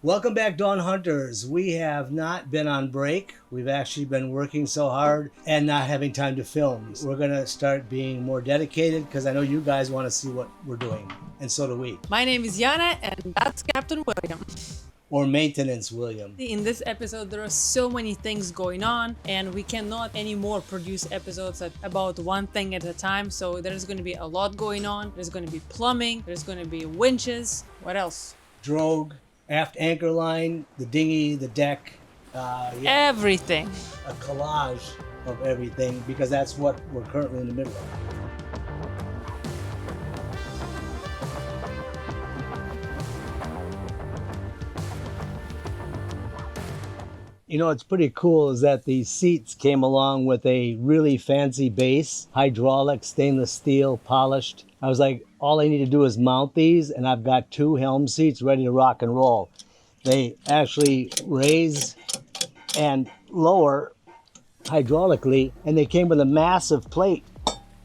Welcome back, Dawn Hunters. We have not been on break. We've actually been working so hard and not having time to film. We're going to start being more dedicated because I know you guys want to see what we're doing, and so do we. My name is Yana, and that's Captain William. Or Maintenance William. In this episode, there are so many things going on, and we cannot anymore produce episodes about one thing at a time. So there's going to be a lot going on. There's going to be plumbing, there's going to be winches. What else? Drogue, aft anchor line, the dinghy, the deck. Everything. A collage of everything because that's what we're currently in the middle of. You know, what's pretty cool is that these seats came along with a really fancy base, hydraulic, stainless steel, polished. I was like, all I need to do is mount these, and I've got two helm seats ready to rock and roll. They actually raise and lower hydraulically, and they came with a massive plate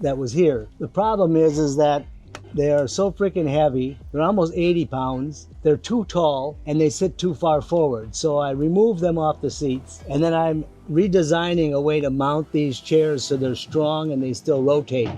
that was here. The problem is that they are so freaking heavy. They're almost 80 pounds. They're too tall and they sit too far forward. So I removed them off the seats, and then I'm redesigning a way to mount these chairs so they're strong and they still rotate.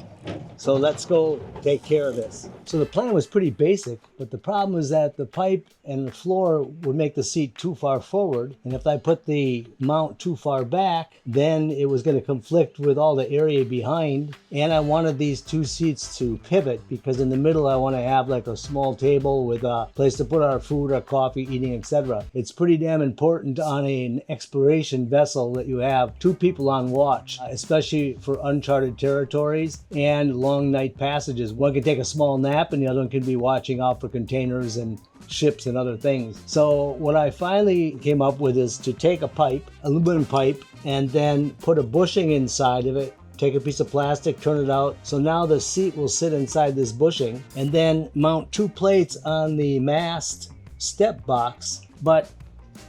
So let's go take care of this. So the plan was pretty basic, but the problem is that the pipe and the floor would make the seat too far forward. And if I put the mount too far back, then it was going to conflict with all the area behind. And I wanted these two seats to pivot because in the middle I want to have like a small table with a place to put our food, our coffee, eating, etc. It's pretty damn important on an exploration vessel that you have two people on watch, especially for uncharted territories and long night passages. One can take a small nap and the other one can be watching out for containers and ships and other things. So what I finally came up with is to take a pipe, aluminum pipe, and then put a bushing inside of it. Take a piece of plastic, turn it out. So now the seat will sit inside this bushing, and then mount two plates on the mast step box. But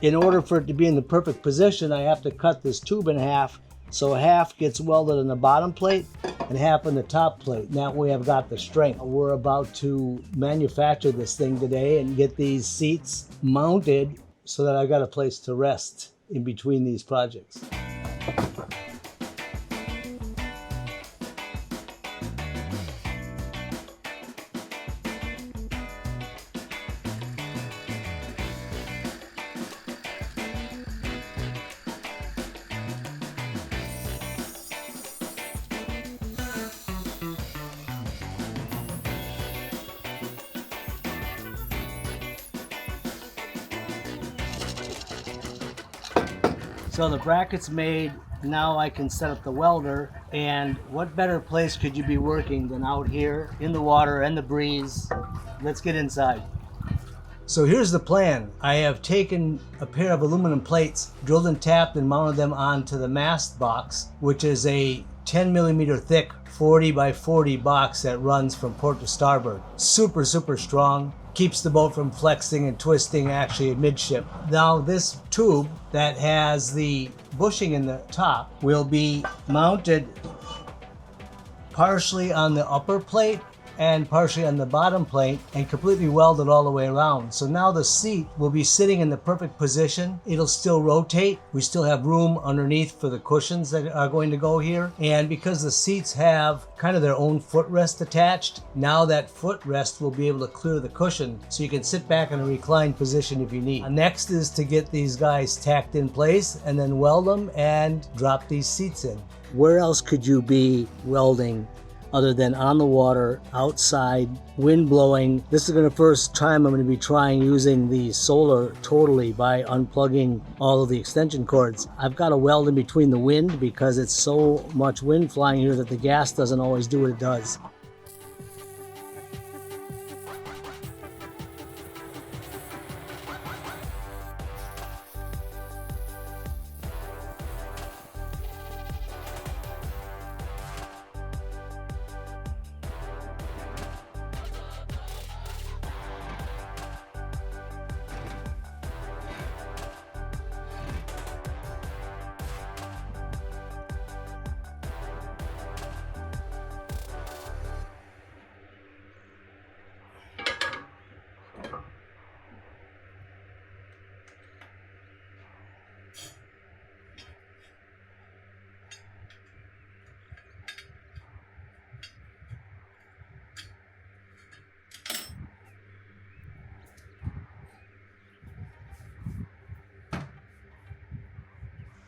in order for it to be in the perfect position, I have to cut this tube in half. So half gets welded on the bottom plate and half on the top plate. And that way I've got the strength. We're about to manufacture this thing today and get these seats mounted so that I've got a place to rest in between these projects. So the bracket's made. Now I can set up the welder, and what better place could you be working than out here in the water and the breeze? Let's get inside. So here's the plan. I have taken a pair of aluminum plates, drilled and tapped, and mounted them onto the mast box, which is a 10 millimeter thick 40 by 40 box that runs from port to starboard. Super, super strong. Keeps the boat from flexing and twisting actually amidship. Now this tube that has the bushing in the top will be mounted partially on the upper plate and partially on the bottom plate and completely welded all the way around. So now the seat will be sitting in the perfect position. It'll still rotate. We still have room underneath for the cushions that are going to go here. And because the seats have kind of their own footrest attached, now that footrest will be able to clear the cushion so you can sit back in a reclined position if you need. Next is to get these guys tacked in place and then weld them and drop these seats in. Where else could you be welding other than on the water, outside, wind blowing? This is the first time I'm going to be trying using the solar totally by unplugging all of the extension cords. I've got to weld in between the wind because it's so much wind flying here that the gas doesn't always do what it does.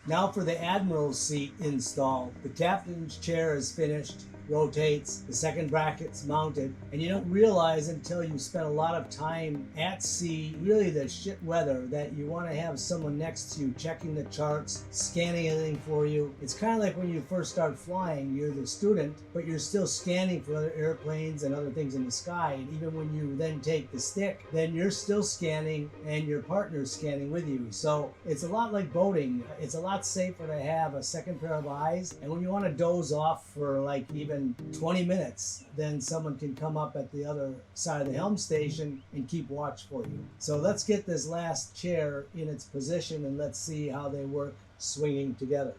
Now for the Admiral's seat install. The captain's chair is finished, rotates, the second bracket's mounted, and you don't realize until you spend a lot of time at sea, really the shit weather, that you want to have someone next to you checking the charts, scanning everything for you. It's kind of like when you first start flying, you're the student, but you're still scanning for other airplanes and other things in the sky. And even when you then take the stick, then you're still scanning and your partner's scanning with you. So it's a lot like boating. It's a lot safer to have a second pair of eyes. And when you want to doze off for like even 20 minutes, then someone can come up at the other side of the helm station and keep watch for you. So let's get this last chair in its position and let's see how they work swinging together.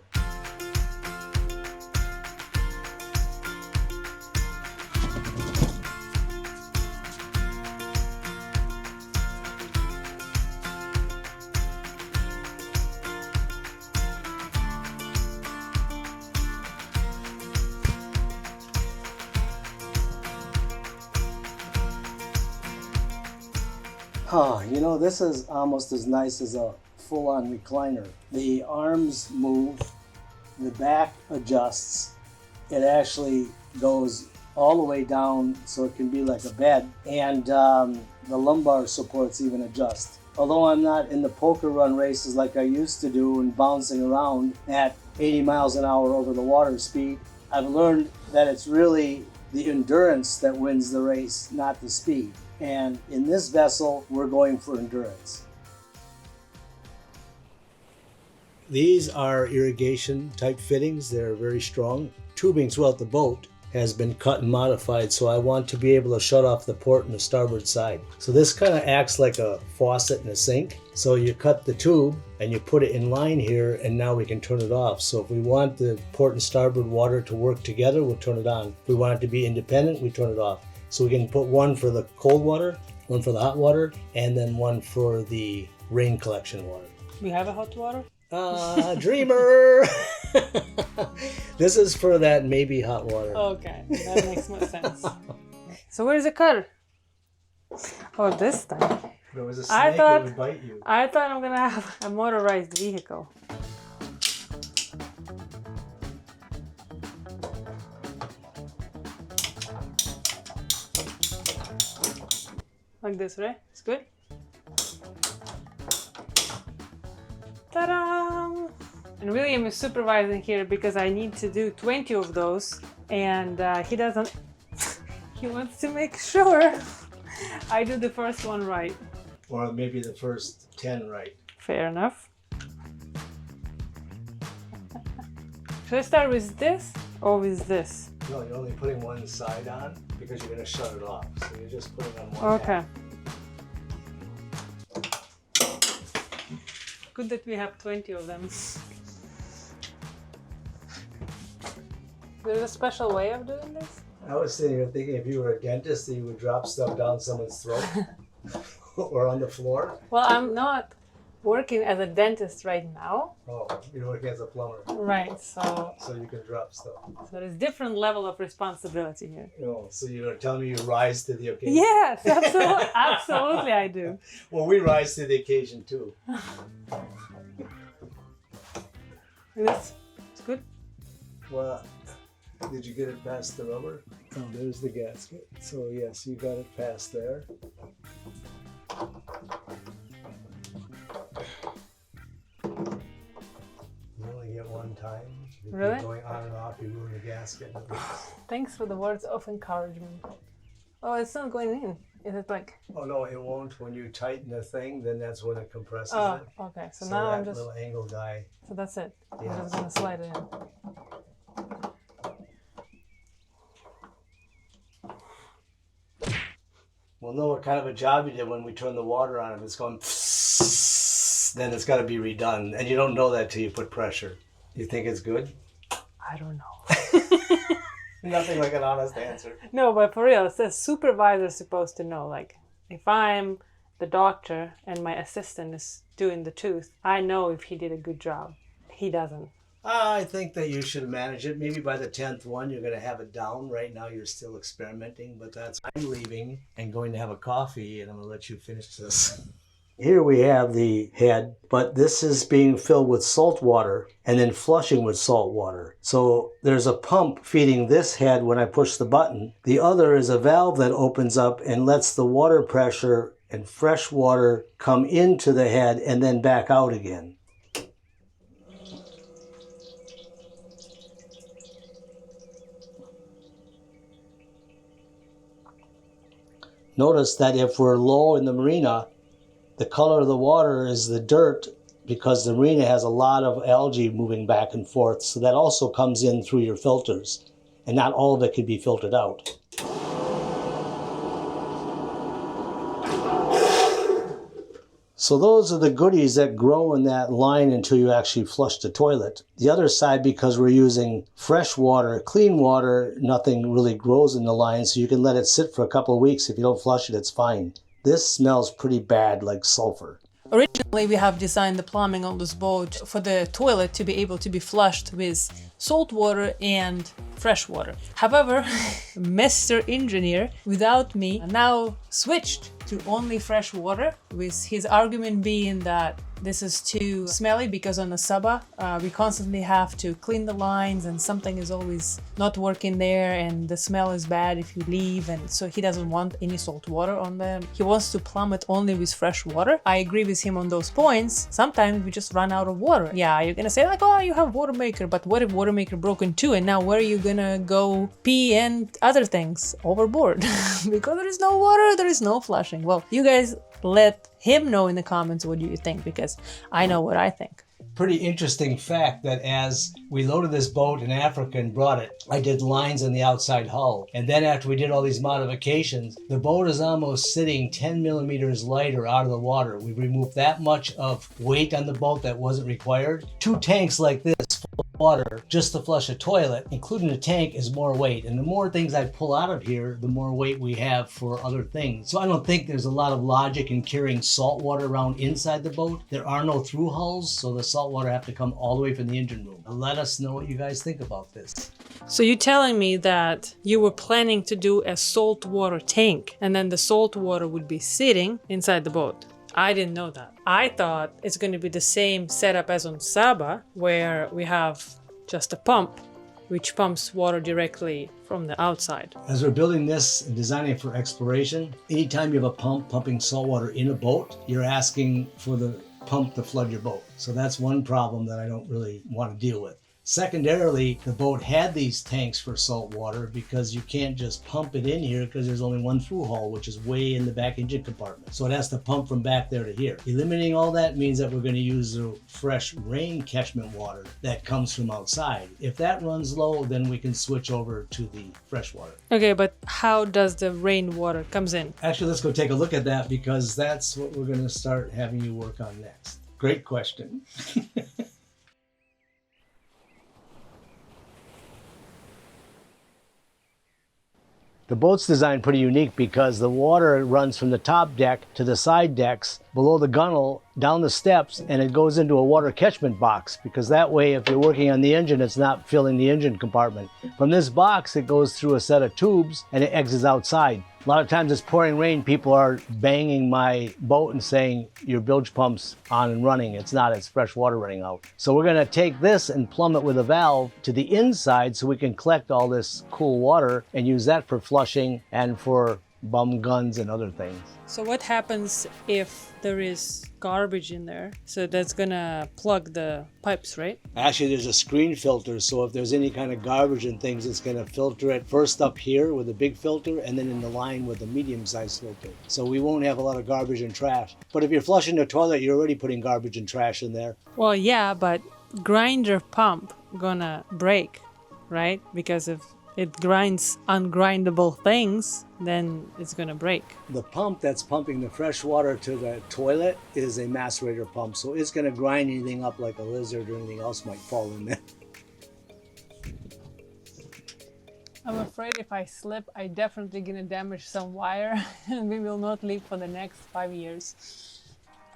You know, this is almost as nice as a full-on recliner. The arms move, the back adjusts. It actually goes all the way down so it can be like a bed, and the lumbar supports even adjust. Although I'm not in the poker run races like I used to do and bouncing around at 80 miles an hour over the water speed, I've learned that it's really the endurance that wins the race, not the speed. And in this vessel, we're going for endurance. These are irrigation type fittings. They're very strong. Tubing throughout the boat has been cut and modified, so I want to be able to shut off the port on the starboard side. So this kind of acts like a faucet in a sink. So you cut the tube and you put it in line here, and now we can turn it off. So if we want the port and starboard water to work together, we'll turn it on. If we want it to be independent, we turn it off. So we can put one for the cold water, one for the hot water, and then one for the rain collection water. We have a hot water? Dreamer! This is for that maybe hot water. Okay, that makes more sense. So where's the cutter? Oh, this time. There was a snake that would bite you. I thought I'm gonna have a motorized vehicle. Like this, right? It's good. Ta-da! And William is supervising here because I need to do 20 of those, and he doesn't. He wants to make sure I do the first one right. Or maybe the first 10 right. Fair enough. Should I start with this or with this? No, you're only putting one side on because you're going to shut it off. So you're just putting on one. Okay. half. Good that we have 20 of them. There's a special way of doing this? I was sitting here thinking if you were a dentist, you would drop stuff down someone's throat or on the floor. Well, I'm not working as a dentist right now. Oh, you're working as a plumber. Right, so So you can drop stuff. there's different level of responsibility here. Oh, so you're telling me you rise to the occasion? Yes, absolutely, absolutely I do. Well, we rise to the occasion too. This it's good. Well, did you get it past the rubber? Oh, there's the gasket. So yes, you got it past there. You only get one time. If Really? you're going on and off, you ruin the gasket. Thanks for the words of encouragement. Oh, it's not going in. Is it like? Oh no, it won't. When you tighten the thing, then that's when it compresses Oh, it. okay. So So now that I'm just. little angle guy. So that's it. Yeah. I'm just gonna slide it in. We'll know what kind of a job you did when we turn the water on. If it's going, then it's got to be redone, and you don't know that till you put pressure. You think it's good? I don't know. Nothing like an honest answer. No, but for real, the supervisor's supposed to know. Like, if I'm the doctor and my assistant is doing the tooth, I know if he did a good job. He doesn't. I think that you should manage it. Maybe by the 10th one, you're going to have it down. Right now, you're still experimenting, but I'm leaving and going to have a coffee, and I'm going to let you finish this. Here we have the head, but this is being filled with salt water and then flushing with salt water. So there's a pump feeding this head when I push the button. The other is a valve that opens up and lets the water pressure and fresh water come into the head and then back out again. Notice that if we're low in the marina, the color of the water is the dirt because the marina has a lot of algae moving back and forth. So that also comes in through your filters, and not all of it can be filtered out. So those are the goodies that grow in that line until you actually flush the toilet. The other side, because we're using fresh water, clean water, nothing really grows in the line, so you can let it sit for a couple of weeks. If you don't flush it, it's fine. This smells pretty bad, like sulfur. Originally, we have designed the plumbing on this boat for the toilet to be able to be flushed with salt water and fresh water. However, Mr. Engineer, without me, now switched to only fresh water, with his argument being that this is too smelly because on the Saba, we constantly have to clean the lines and something is always not working there and the smell is bad if you leave, and so he doesn't want any salt water on them. He wants to plumb it only with fresh water. I agree with him on those points. Sometimes we just run out of water. Yeah, you're gonna say like, oh, you have water maker, but what if water maker broken too? And now where are you gonna go pee and other things? Overboard. Because there is no water, there is no flushing. Well, you guys let him know in the comments what do you think, because I know what I think. Pretty interesting fact that as we loaded this boat in Africa and brought it, I did lines on the outside hull. And then after we did all these modifications, the boat is almost sitting 10 millimeters lighter out of the water. We removed that much of weight on the boat that wasn't required. 2 tanks like this full of water just to flush a toilet, including the tank, is more weight. And the more things I pull out of here, the more weight we have for other things. So I don't think there's a lot of logic in carrying salt water around inside the boat. There are no through hulls, so the salt water have to come all the way from the engine room. Let us know what you guys think about this. So you're telling me that you were planning to do a salt water tank and then the salt water would be sitting inside the boat? I didn't know that. I thought it's going to be the same setup as on Saba, where we have just a pump which pumps water directly from the outside. As we're building this and designing for exploration, anytime you have a pump pumping salt water in a boat, you're asking for the pump to flood your boat. So that's one problem that I don't really want to deal with. Secondarily, the boat had these tanks for salt water because you can't just pump it in here because there's only one through hull, which is way in the back engine compartment. So it has to pump from back there to here. Eliminating all that means that we're going to use the fresh rain catchment water that comes from outside. If that runs low, then we can switch over to the fresh water. Okay, but how does the rainwater comes in? Actually, let's go take a look at that because that's what we're going to start having you work on next. Great question. The boat's designed pretty unique because the water runs from the top deck to the side decks, below the gunnel, down the steps, and it goes into a water catchment box, because that way if you're working on the engine, it's not filling the engine compartment. From this box, it goes through a set of tubes and it exits outside. A lot of times it's pouring rain, people are banging my boat and saying, your bilge pump's on and running. It's not, it's fresh water running out. So we're gonna take this and plumb it with a valve to the inside so we can collect all this cool water and use that for flushing and for bum guns and other things. So what happens if there is garbage in there? So that's gonna plug the pipes, right? Actually, there's a screen filter, so if there's any kind of garbage and things, it's gonna filter it first up here with a big filter and then in the line with a medium-sized filter. So we won't have a lot of garbage and trash. But if you're flushing the toilet, you're already putting garbage and trash in there. Well, yeah, but grinder pump gonna break, right? Because if it grinds ungrindable things, then it's gonna break. The pump that's pumping the fresh water to the toilet is a macerator pump, so it's gonna grind anything up like a lizard or anything else might fall in there. I'm afraid if I slip, I definitely gonna damage some wire and we will not leave for the next 5 years.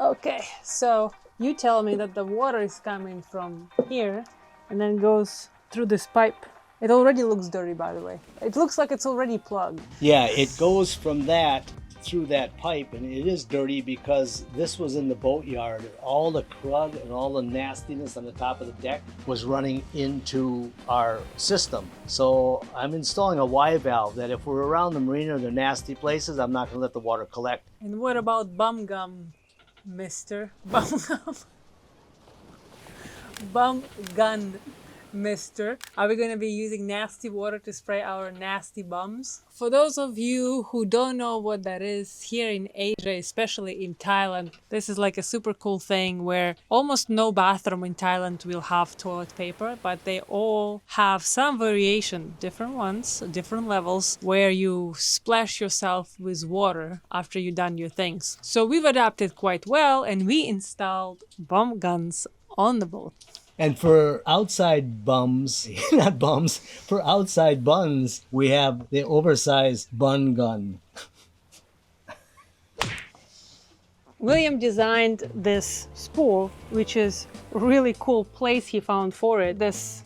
Okay, so you tell me that the water is coming from here and then goes through this pipe. It already looks dirty, by the way. It looks like it's already plugged. Yeah, it goes from that through that pipe, and it is dirty because this was in the boatyard. All the crud and all the nastiness on the top of the deck was running into our system. So I'm installing a Y valve that if we're around the marina or the nasty places, I'm not going to let the water collect. And what about bum gum, mister? Bum gum? Bum gun, mister. Are we going to be using nasty water to spray our nasty bums? For those of you who don't know what that is, here in Asia, especially in Thailand, this is like a super cool thing where almost no bathroom in Thailand will have toilet paper, but they all have some variation, different ones, different levels, where you splash yourself with water after you've done your things. So we've adapted quite well, and we installed bum guns on the boat. And for outside bums, not bums, for outside buns, we have the oversized bun gun. William designed this spool, which is a really cool place he found for it. This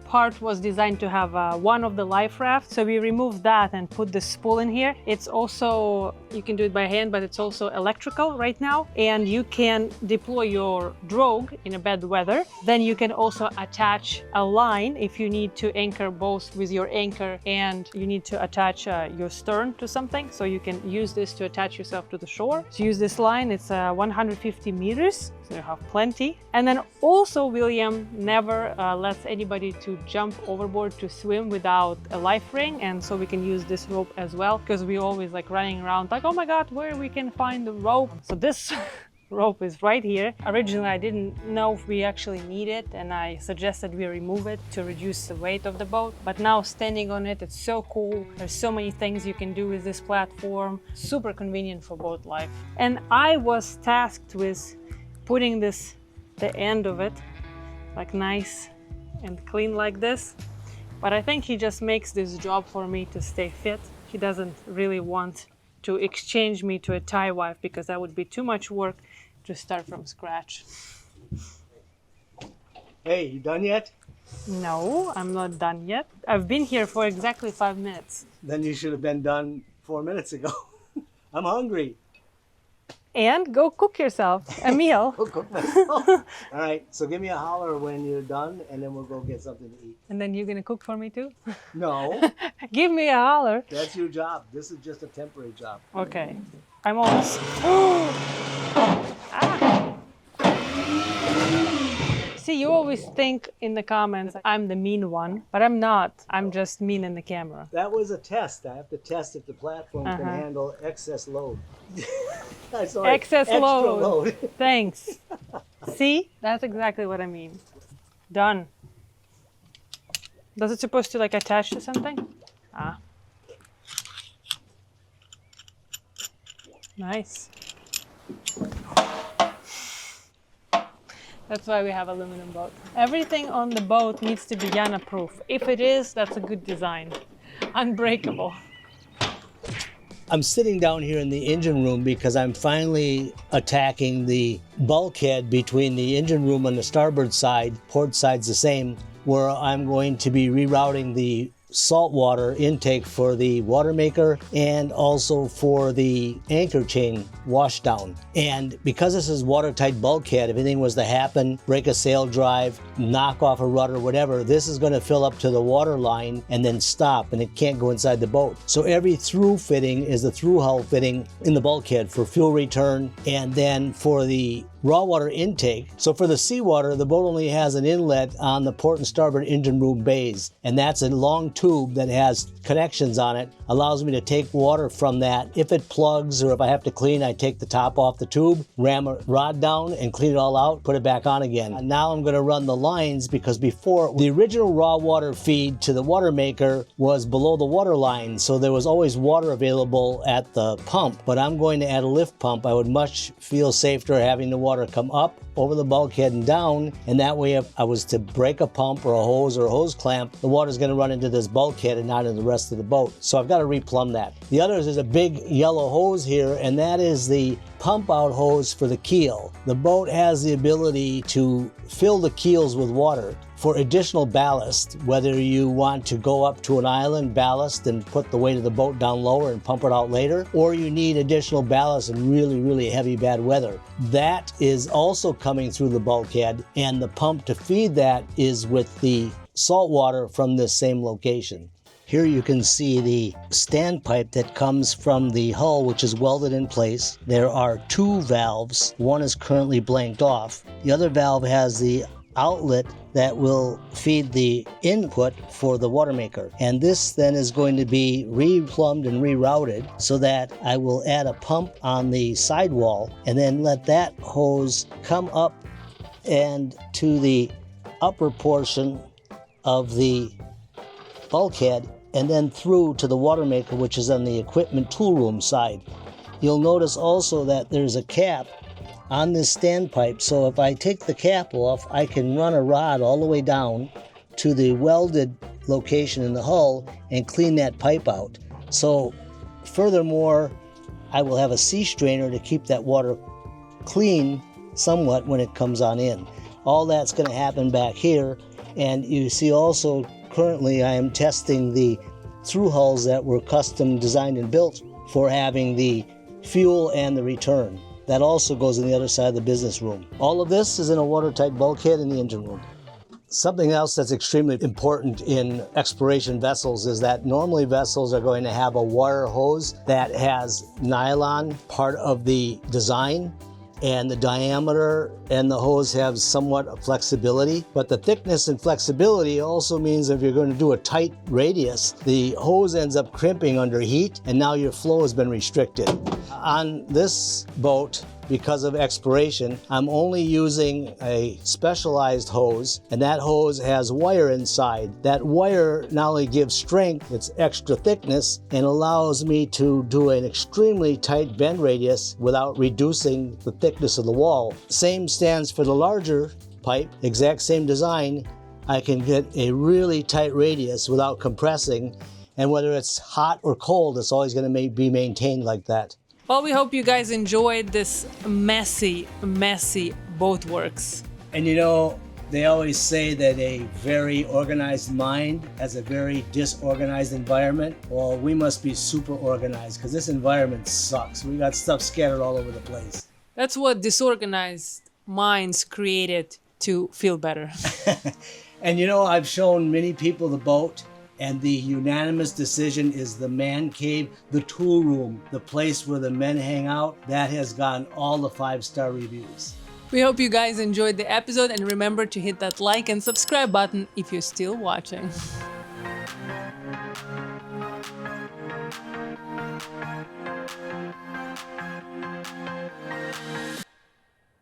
part was designed to have one of the life rafts, so we removed that and put the spool in here. It's also, you can do it by hand, but it's also electrical right now, and you can deploy your drogue in a bad weather. Then you can also attach a line if you need to anchor both with your anchor and you need to attach your stern to something, so you can use this to attach yourself to the shore. So use this line, it's 150 meters, so you have plenty. And then also William never lets anybody to jump overboard to swim without a life ring, and so we can use this rope as well, because we always like running around like, oh my god, where we can find the rope. So this rope is right here. Originally I didn't know if we actually need it, and I suggested we remove it to reduce the weight of the boat, but now standing on it, it's so cool. There's so many things you can do with this platform. Super convenient for boat life. And I was tasked with putting this, the end of it, like nice and clean like this, but I think he just makes this job for me to stay fit. He doesn't really want to exchange me to a Thai wife, because that would be too much work to start from scratch. Hey, you done yet? No, I'm not done yet. I've been here for exactly 5 minutes. Then you should have been done 4 minutes ago. I'm hungry. And go cook yourself a meal. Go cook myself. All right, so give me a holler when you're done, and then we'll go get something to eat. And then you're gonna cook for me too? No, Give me a holler. that's your job. This is just a temporary job. Okay, I'm almost. Ah. See, you always think in the comments I'm the mean one, but I'm not. I'm just mean in the camera. That was a test. I have to test if the platform can handle excess load. Sorry, Excess extra load. Thanks. See, that's exactly what I mean. Done. Does it supposed to like attach to something? Ah. Nice. That's why we have aluminum boat. Everything on the boat needs to be Yana proof. If it is, that's a good design. Unbreakable. I'm sitting down here in the engine room because I'm finally attacking the bulkhead between the engine room on the starboard side, port side's the same, where I'm going to be rerouting the saltwater intake for the water maker and also for the anchor chain washdown. And because this is watertight bulkhead, if anything was to happen, break a sail drive, knock off a rudder, whatever, this is going to fill up to the water line and then stop, and it can't go inside the boat. So every through fitting is the through hull fitting in the bulkhead for fuel return, and then for the raw water intake. So for the seawater, the boat only has an inlet on the port and starboard engine room bays, and that's a long tube that has connections on it, allows me to take water from that. If it plugs or if I have to clean, I take the top off the tube, ram a rod down and clean it all out, put it back on again. And now I'm going to run the lines, because before, the original raw water feed to the water maker was below the water line, so there was always water available at the pump. But I'm going to add a lift pump. I would much feel safer having the water come up over the bulkhead and down, and that way if I was to break a pump or a hose clamp, the water's going to run into this bulkhead and not in the rest of the boat. So I've got to replumb that. The other is a big yellow hose here, and that is the pump out hose for the keel. The boat has the ability to fill the keels with water. For additional ballast, whether you want to go up to an island ballast and put the weight of the boat down lower and pump it out later, or you need additional ballast in really, really heavy bad weather, that is also coming through the bulkhead, and the pump to feed that is with the salt water from this same location. Here you can see the standpipe that comes from the hull, which is welded in place. There are two valves. One is currently blanked off. The other valve has the outlet that will feed the input for the water maker. And this then is going to be re-plumbed and rerouted so that I will add a pump on the sidewall and then let that hose come up and to the upper portion of the bulkhead and then through to the water maker, which is on the equipment tool room side. You'll notice also that there's a cap on this standpipe, so if I take the cap off, I can run a rod all the way down to the welded location in the hull and clean that pipe out. So furthermore, I will have a sea strainer to keep that water clean somewhat when it comes on in. All that's going to happen back here, and you see also currently I am testing the through hulls that were custom designed and built for having the fuel and the return. That also goes in the other side of the business room. All of this is in a watertight bulkhead in the engine room. Something else that's extremely important in exploration vessels is that normally vessels are going to have a wire hose that has nylon part of the design, and the diameter and the hose have somewhat of flexibility, but the thickness and flexibility also means if you're going to do a tight radius, the hose ends up crimping under heat and now your flow has been restricted. On this boat, because of exploration, I'm only using a specialized hose, and that hose has wire inside. That wire not only gives strength, it's extra thickness, and allows me to do an extremely tight bend radius without reducing the thickness of the wall. Same stands for the larger pipe, exact same design. I can get a really tight radius without compressing, and whether it's hot or cold, it's always going to be maintained like that. Well, we hope you guys enjoyed this messy boat works. And you know, they always say that a very organized mind has a very disorganized environment. Well, we must be super organized because this environment sucks. We got stuff scattered all over the place. That's what disorganized minds created to feel better. And you know, I've shown many people the boat, and the unanimous decision is the man cave, the tool room, the place where the men hang out. That has gotten all the 5-star reviews. We hope you guys enjoyed the episode, and remember to hit that like and subscribe button if you're still watching.